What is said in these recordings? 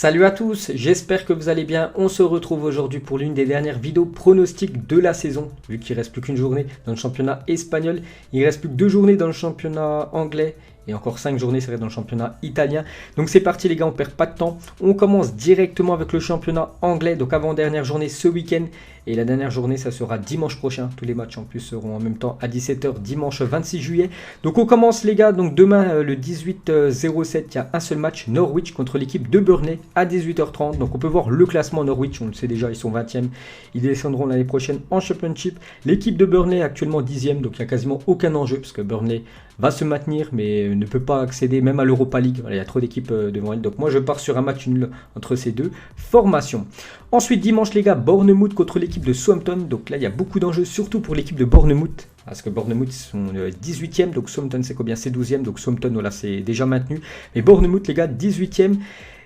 Salut à tous, j'espère que vous allez bien. On se retrouve aujourd'hui pour l'une des dernières vidéos pronostiques de la saison. Vu qu'il ne reste plus qu'une journée dans le championnat espagnol, il ne reste plus que 2 journées dans le championnat anglais et encore 5 journées serait dans le championnat italien. Donc c'est parti les gars, on perd pas de temps. On commence directement avec le championnat anglais, donc avant-dernière journée ce week-end. Et la dernière journée, ça sera dimanche prochain. Tous les matchs en plus seront en même temps à 17 h dimanche 26 juillet. Donc on commence les gars. Donc demain le 18-07, il y a un seul match. Norwich contre l'équipe de Burnley à 18 h 30. Donc on peut voir le classement Norwich. On le sait déjà, ils sont 20e. Ils descendront l'année prochaine en Championship. L'équipe de Burnley actuellement 10e. Donc il n'y a quasiment aucun enjeu parce que Burnley va se maintenir mais ne peut pas accéder même à l'Europa League. Voilà, il y a trop d'équipes devant elle. Donc moi je pars sur un match nul entre ces deux formations. Ensuite dimanche les gars, Bournemouth contre l'équipe de Southampton. Donc là il y a beaucoup d'enjeux, surtout pour l'équipe de Bournemouth. Parce que Bournemouth sont 18e, donc Southampton c'est combien? C'est 12e, donc Southampton voilà, c'est déjà maintenu. Mais Bournemouth les gars, 18e.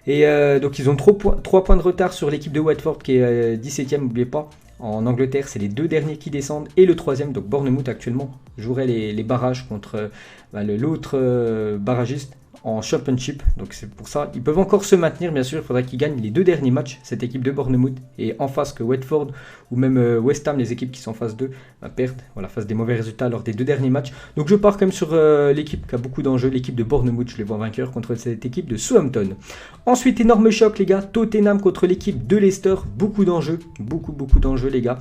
Et donc ils ont 3 points de retard sur l'équipe de Watford qui est 17e, n'oubliez pas. En Angleterre, c'est les 2 derniers qui descendent. Et le 3e, donc Bournemouth actuellement, jouerait les barrages contre l'autre barragiste en Championship. Donc c'est pour ça, ils peuvent encore se maintenir. Bien sûr, il faudrait qu'ils gagnent les 2 derniers matchs, cette équipe de Bournemouth. Et en face que Watford ou même West Ham, les équipes qui sont en phase 2, perdent, voilà, fassent des mauvais résultats lors des 2 derniers matchs. Donc je pars quand même sur l'équipe qui a beaucoup d'enjeux, l'équipe de Bournemouth. Je les vois vainqueurs contre cette équipe de Southampton. Ensuite, énorme choc les gars, Tottenham contre l'équipe de Leicester. Beaucoup d'enjeux, beaucoup d'enjeux les gars.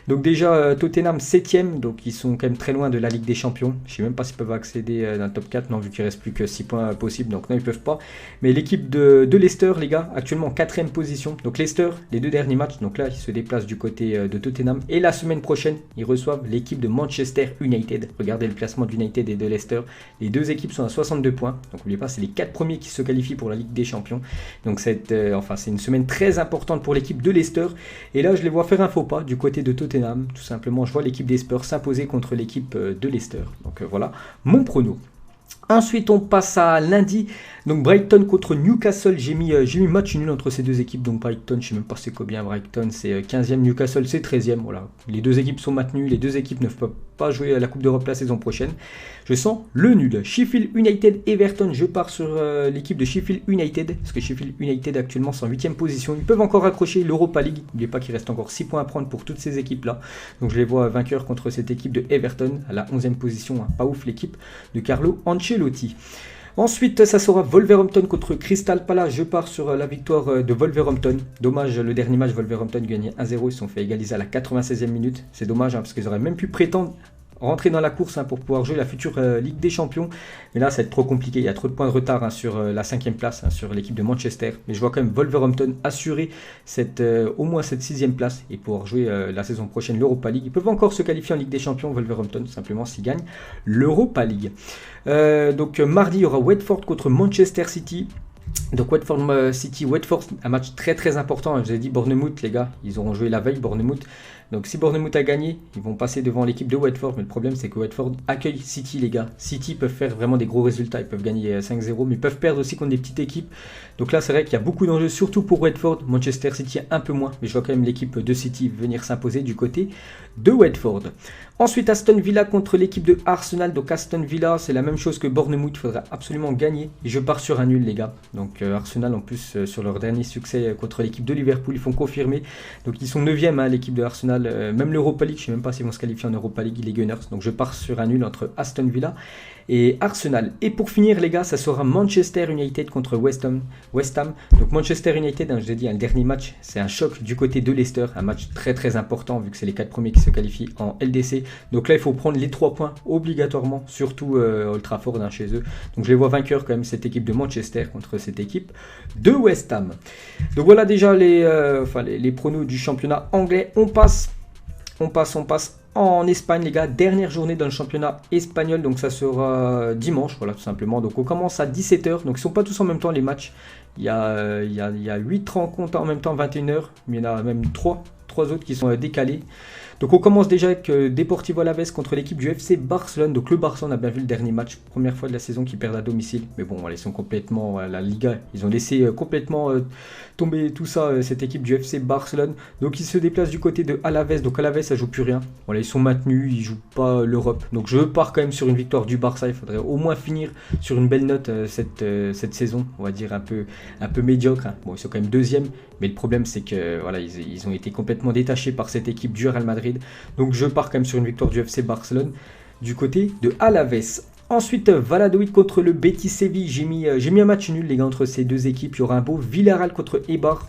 Donc déjà Tottenham 7e, donc ils sont quand même très loin de la Ligue des Champions. Je ne sais même pas s'ils peuvent accéder dans le top 4, non, vu qu'il ne reste plus que 6 points possibles, donc non ils ne peuvent pas. Mais l'équipe de Leicester les gars, actuellement en 4e position. Donc Leicester, les 2 derniers matchs, donc là ils se déplacent du côté de Tottenham. Et la semaine prochaine, ils reçoivent l'équipe de Manchester United. Regardez le classement d'United et de Leicester. Les 2 équipes sont à 62 points. Donc n'oubliez pas, c'est les 4 premiers qui se qualifient pour la Ligue des Champions. Donc c'est une semaine très importante pour l'équipe de Leicester. Et là je les vois faire un faux pas du côté de Tottenham. Tout simplement, je vois l'équipe des Spurs s'imposer contre l'équipe de Leicester. Donc voilà mon prono. Ensuite, on passe à lundi. Donc Brighton contre Newcastle. J'ai mis match nul entre ces 2 équipes. Donc Brighton, je ne sais même pas c'est combien. Brighton, c'est 15e. Newcastle, c'est 13e. Voilà. Les 2 équipes sont maintenues. Les 2 équipes ne peuvent pas jouer à la Coupe d'Europe la saison prochaine. Je sens le nul. Sheffield United, Everton. Je pars sur l'équipe de Sheffield United. Parce que Sheffield United actuellement sont en 8e position. Ils peuvent encore accrocher l'Europa League. N'oubliez pas qu'il reste encore 6 points à prendre pour toutes ces équipes-là. Donc je les vois vainqueurs contre cette équipe de Everton. À la 11e position. Pas ouf l'équipe de Carlo Ancelotti. Ensuite, ça sera Wolverhampton contre Crystal Palace. Je pars sur la victoire de Wolverhampton. Dommage, le dernier match, Wolverhampton gagnait 1-0. Ils se sont fait égaliser à la 96e minute. C'est dommage parce qu'ils auraient même pu prétendre rentrer dans la course pour pouvoir jouer la future Ligue des Champions. Mais là, ça va être trop compliqué. Il y a trop de points de retard sur la 5e place, sur l'équipe de Manchester. Mais je vois quand même Wolverhampton assurer au moins cette 6e place et pouvoir jouer la saison prochaine l'Europa League. Ils peuvent encore se qualifier en Ligue des Champions, Wolverhampton, simplement s'ils gagnent l'Europa League. Donc mardi, il y aura Watford contre Manchester City. Donc Watford City, Watford, un match très important. Je vous ai dit Bournemouth les gars, ils auront joué la veille Bournemouth. Donc si Bournemouth a gagné, ils vont passer devant l'équipe de Watford. Mais le problème c'est que Watford accueille City les gars. City peuvent faire vraiment des gros résultats, ils peuvent gagner 5-0, mais ils peuvent perdre aussi contre des petites équipes. Donc là c'est vrai qu'il y a beaucoup d'enjeux, surtout pour Watford. Manchester City un peu moins, mais je vois quand même l'équipe de City venir s'imposer du côté de Watford. Ensuite Aston Villa contre l'équipe de Arsenal. Donc Aston Villa c'est la même chose que Bournemouth, il faudra absolument gagner. Et je pars sur un nul les gars. Donc Arsenal en plus sur leur dernier succès contre l'équipe de Liverpool, ils font confirmer. Donc ils sont 9e l'équipe de Arsenal. Même l'Europa League, je ne sais même pas s'ils vont se qualifier en Europa League les Gunners. Donc je pars sur un nul entre Aston Villa et Arsenal. Et pour finir les gars, ça sera Manchester United contre West Ham. Donc Manchester United, je vous ai dit, le dernier match, c'est un choc du côté de Leicester. Un match très important vu que c'est les 4 premiers qui se qualifient en LDC. Donc là il faut prendre les 3 points obligatoirement, surtout Old Trafford chez eux. Donc je les vois vainqueurs quand même, cette équipe de Manchester contre cette équipe de West Ham. Donc voilà déjà les pronos du championnat anglais. On passe en Espagne les gars, dernière journée dans le championnat espagnol, donc ça sera dimanche, voilà tout simplement. Donc on commence à 17 h, donc ils ne sont pas tous en même temps les matchs. Il y a 8 rencontres en même temps, 21 h, mais il y en a même 3 autres qui sont décalés. Donc on commence déjà avec Deportivo Alavés contre l'équipe du FC Barcelone. Donc le Barça, on a bien vu le dernier match, première fois de la saison qu'ils perdent à domicile. Mais bon, voilà, ils sont complètement, la Liga, ils ont laissé complètement tomber tout ça, cette équipe du FC Barcelone. Donc ils se déplacent du côté de Alavés. Donc Alavés, ça joue plus rien. Voilà, ils sont maintenus, ils jouent pas l'Europe. Donc je pars quand même sur une victoire du Barça. Il faudrait au moins finir sur une belle note cette saison, on va dire un peu médiocre. Hein. Bon, ils sont quand même deuxième, mais le problème c'est que voilà, ils ont été complètement détachés par cette équipe du Real Madrid. Donc je pars quand même sur une victoire du FC Barcelone du côté de Alavés. Ensuite, Valladolid contre le Betis Séville. J'ai mis un match nul, les gars, entre ces deux équipes. Il y aura un beau Villarreal contre Eibar.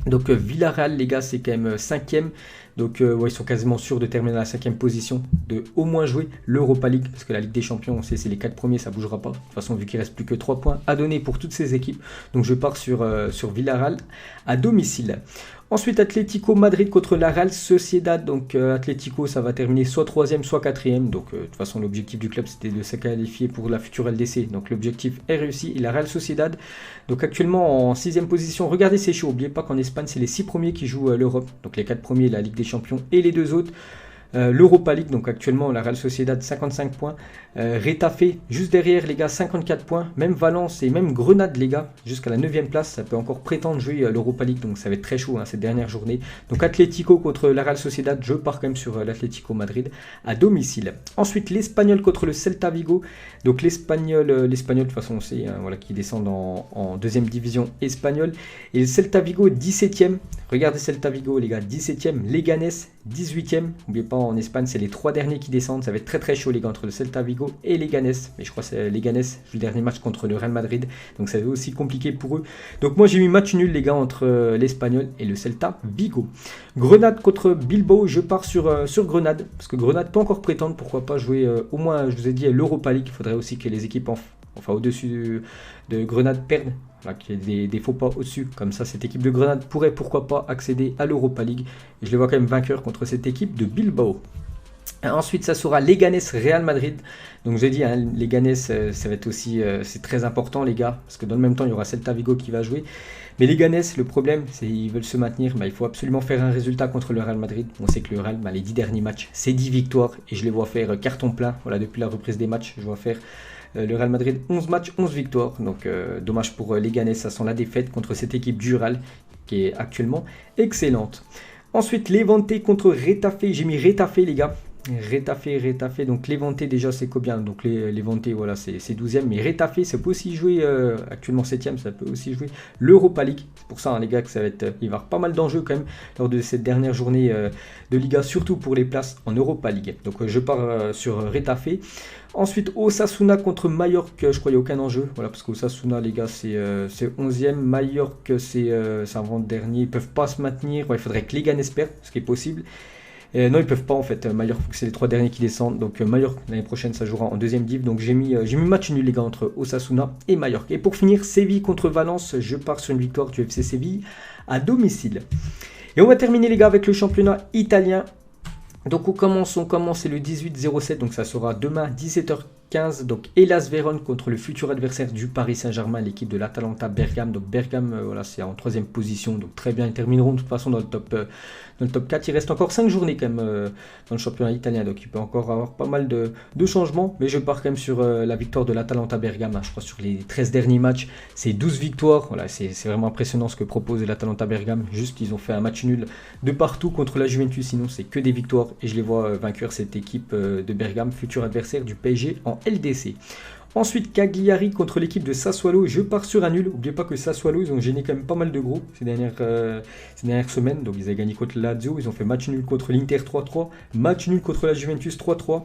Donc Villarreal, les gars, c'est quand même 5e. Donc ouais, ils sont quasiment sûrs de terminer à la 5e position, de au moins jouer l'Europa League. Parce que la Ligue des Champions, on sait, c'est les 4 premiers, ça ne bougera pas. De toute façon, vu qu'il ne reste plus que 3 points à donner pour toutes ces équipes. Donc je pars sur Villarreal à domicile. Ensuite, Atlético Madrid contre la Real Sociedad. Donc, Atlético, ça va terminer soit 3e, soit 4e. Donc, de toute façon, l'objectif du club, c'était de se qualifier pour la future LDC. Donc, l'objectif est réussi. Et la Real Sociedad, donc actuellement en 6e position. Regardez, c'est chaud. N'oubliez pas qu'en Espagne, c'est les 6 premiers qui jouent l'Europe. Donc, les 4 premiers, la Ligue des Champions. Et les 2 autres, l'Europa League. Donc, actuellement, la Real Sociedad, 55 points. Retafe, juste derrière, les gars, 54 points. Même Valence et même Grenade, les gars, jusqu'à la 9e place. Ça peut encore prétendre jouer l'Europa League. Donc, ça va être très chaud, hein, cette dernière journée. Donc, Atlético contre la Real Sociedad. Je pars quand même sur l'Atlético Madrid à domicile. Ensuite, l'Espagnol contre le Celta Vigo. Donc, l'Espagnol, de toute façon, on sait, hein, voilà, qui descendent en 2e division espagnole. Et le Celta Vigo, 17e. Regardez Celta Vigo, les gars, 17e. Leganés, 18e. N'oubliez pas, en Espagne, c'est les 3 derniers qui descendent. Ça va être très très chaud, les gars, entre le Celta Vigo et Leganés. Mais je crois que c'est Leganés, le dernier match contre le Real Madrid. Donc ça va être aussi compliqué pour eux. Donc moi, j'ai mis match nul, les gars, entre l'Espagnol et le Celta Vigo. Grenade contre Bilbao, je pars sur Grenade. Parce que Grenade peut encore prétendre, pourquoi pas jouer au moins, je vous ai dit, l'Europa League. Il faudrait aussi que les équipes au-dessus de Grenade perdent. Voilà, qu'il y ait des faux pas au-dessus. Comme ça, cette équipe de Grenade pourrait, pourquoi pas, accéder à l'Europa League. Et je les vois quand même vainqueurs contre cette équipe de Bilbao. Ensuite, ça sera Leganés Real Madrid. Donc, j'ai dit, hein, Leganés, ça va être aussi, c'est très important, les gars. Parce que dans le même temps, il y aura Celta Vigo qui va jouer. Mais Leganés, le problème, c'est qu'ils veulent se maintenir. Bah, il faut absolument faire un résultat contre le Real Madrid. On sait que le Real, les 10 derniers matchs, c'est 10 victoires. Et je les vois faire carton plein. Voilà, depuis la reprise des matchs, je vois faire le Real Madrid 11 matchs, 11 victoires. Donc, dommage pour Leganés, ça sent la défaite contre cette équipe du Real qui est actuellement excellente. Ensuite, Levante contre Retafe. J'ai mis Retafe, les gars. Retafe, donc Levante déjà c'est combien? Donc Levante, voilà, c'est 12e, mais Retafe ça peut aussi jouer, actuellement 7e, ça peut aussi jouer l'Europa League. C'est pour ça, hein, les gars, que ça va être, il va y avoir pas mal d'enjeux quand même lors de cette dernière journée de Liga, surtout pour les places en Europa League. Donc je pars sur Retafe. Ensuite, Osasuna contre Mallorca, je crois qu'il n'y a aucun enjeu. Voilà, parce qu'Osasuna, les gars, c'est 11e. Mallorca, c'est avant-dernier. Ils ne peuvent pas se maintenir. Ouais, il faudrait que Leganés perde, ce qui est possible. Non, ils peuvent pas en fait. Mallorca, c'est les 3 derniers qui descendent. Donc Mallorca, l'année prochaine, ça jouera en 2e div. Donc j'ai mis match nul, les gars, entre Osasuna et Mallorca. Et pour finir, Séville contre Valence. Je pars sur une victoire du FC Séville à domicile. Et on va terminer, les gars, avec le championnat italien. Donc on commence, c'est le 18-07, donc ça sera demain 17h15, donc Hellas Vérone contre le futur adversaire du Paris Saint-Germain, l'équipe de l'Atalanta Bergame. Donc Bergame, voilà, c'est en 3e position, donc très bien, ils termineront de toute façon dans le top 4. Il reste encore 5 journées quand même dans le championnat italien, donc il peut encore avoir pas mal de changements, mais je pars quand même sur la victoire de l'Atalanta Bergame. Je crois sur les 13 derniers matchs, c'est 12 victoires, voilà, c'est vraiment impressionnant ce que propose l'Atalanta Bergame. Juste, ils ont fait un match nul de partout contre la Juventus, sinon c'est que des victoires. Et je les vois vainqueurs, cette équipe de Bergame, futur adversaire du PSG en LDC. Ensuite, Cagliari contre l'équipe de Sassuolo. Je pars sur un nul. N'oubliez pas que Sassuolo, ils ont gêné quand même pas mal de gros ces dernières semaines. Donc, ils ont gagné contre Lazio. Ils ont fait match nul contre l'Inter 3-3. Match nul contre la Juventus 3-3.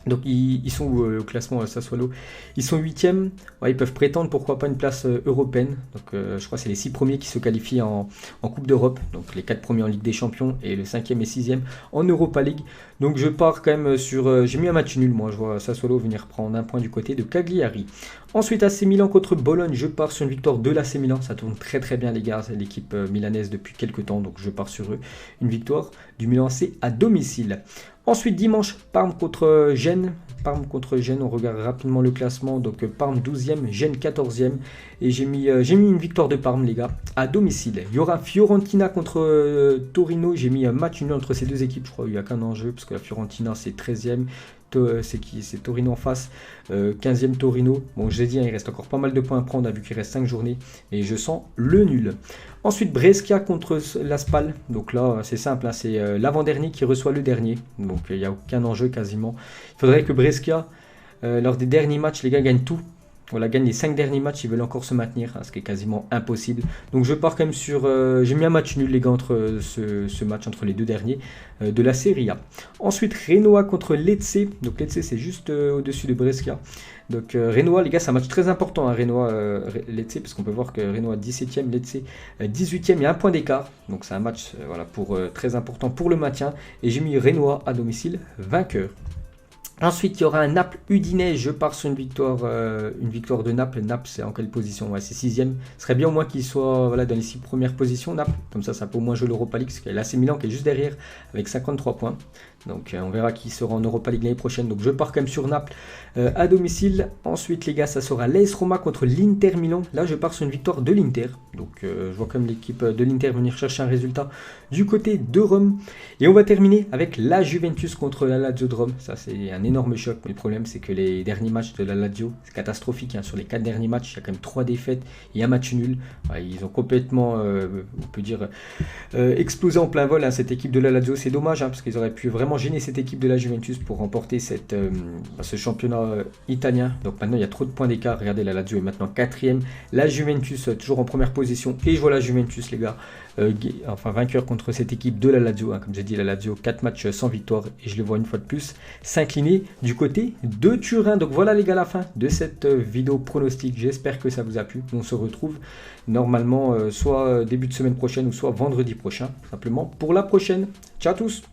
Donc ils sont au classement Sassuolo. Ils sont 8e. Ouais, ils peuvent prétendre pourquoi pas une place européenne. Donc je crois que c'est les 6 premiers qui se qualifient en Coupe d'Europe. Donc les 4 premiers en Ligue des Champions et le 5e et 6e en Europa League. Donc je pars quand même sur... j'ai mis un match nul, moi. Je vois Sassuolo venir prendre un point du côté de Cagliari. Ensuite, AC Milan contre Bologne. Je pars sur une victoire de l'AC Milan. Ça tourne très très bien, les gars. C'est l'équipe milanaise depuis quelques temps. Donc je pars sur eux. Une victoire du Milan AC à domicile. Ensuite, dimanche, Parme contre Gênes. Parme contre Gênes, on regarde rapidement le classement. Donc Parme 12e, Gênes 14e. Et j'ai mis une victoire de Parme, les gars, à domicile. Il y aura Fiorentina contre Torino. J'ai mis un match nul entre ces deux équipes. Je crois qu'il n'y a qu'un enjeu, parce que la Fiorentina, c'est 13e. C'est qui? C'est Torino en face. 15e Torino. Bon, je l'ai dit, hein, il reste encore pas mal de points à prendre, vu qu'il reste 5 journées. Et je sens le nul. Ensuite, Brescia contre la Spal. Donc là, c'est simple, hein, c'est l'avant-dernier qui reçoit le dernier. Donc il n'y a aucun enjeu quasiment. Il faudrait que Brescia, lors des derniers matchs, les gars gagnent tout. Voilà, gagne les 5 derniers matchs, ils veulent encore se maintenir, hein, ce qui est quasiment impossible. Donc je pars quand même sur... j'ai mis un match nul, les gars, entre ce match, entre les deux derniers de la Serie A. Ensuite, Renoa contre Lecce. Donc Lecce, c'est juste au-dessus de Brescia. Donc Renoa, les gars, c'est un match très important, hein, Renoa-Lecce, parce qu'on peut voir que Renoa 17e, Lecce 18e, il y a un point d'écart. Donc c'est un match voilà, très important pour le maintien. Et j'ai mis Renoa à domicile vainqueur. Ensuite, il y aura un Naples-Udinese. Je pars sur une victoire de Naples. Naples, c'est en quelle position? Ouais, c'est 6e. Ce serait bien au moins qu'il soit voilà, dans les 6 premières positions, Naples. Comme ça peut au moins jouer l'Europa League. Parce qu'il y a l'AC Milan qui est juste derrière avec 53 points. Donc on verra qui sera en Europa League l'année prochaine. Donc je pars quand même sur Naples à domicile. Ensuite, les gars, ça sera l'AS Roma contre l'Inter Milan. Là, je pars sur une victoire de l'Inter. Donc je vois quand même l'équipe de l'Inter venir chercher un résultat du côté de Rome. Et on va terminer avec la Juventus contre la Lazio de Rome. Ça, c'est un énorme choc. Mais le problème, c'est que les derniers matchs de la Lazio, c'est catastrophique. Hein. Sur les 4 derniers matchs, il y a quand même 3 défaites et un match nul. Ouais, ils ont complètement, on peut dire, explosé en plein vol, hein, cette équipe de la Lazio. C'est dommage, hein, parce qu'ils auraient pu vraiment gêner cette équipe de la Juventus pour remporter ce championnat italien. Donc maintenant, il y a trop de points d'écart. Regardez, la Lazio est maintenant 4e. La Juventus, toujours en première position. Et je vois la Juventus, les gars, vainqueur contre cette équipe de la Lazio. Hein. Comme j'ai dit, la Lazio, 4 matchs sans victoire. Et je les vois une fois de plus s'incliner du côté de Turin. Donc voilà, les gars, la fin de cette vidéo pronostic. J'espère que ça vous a plu. On se retrouve normalement soit début de semaine prochaine ou soit vendredi prochain, simplement pour la prochaine. Ciao à tous!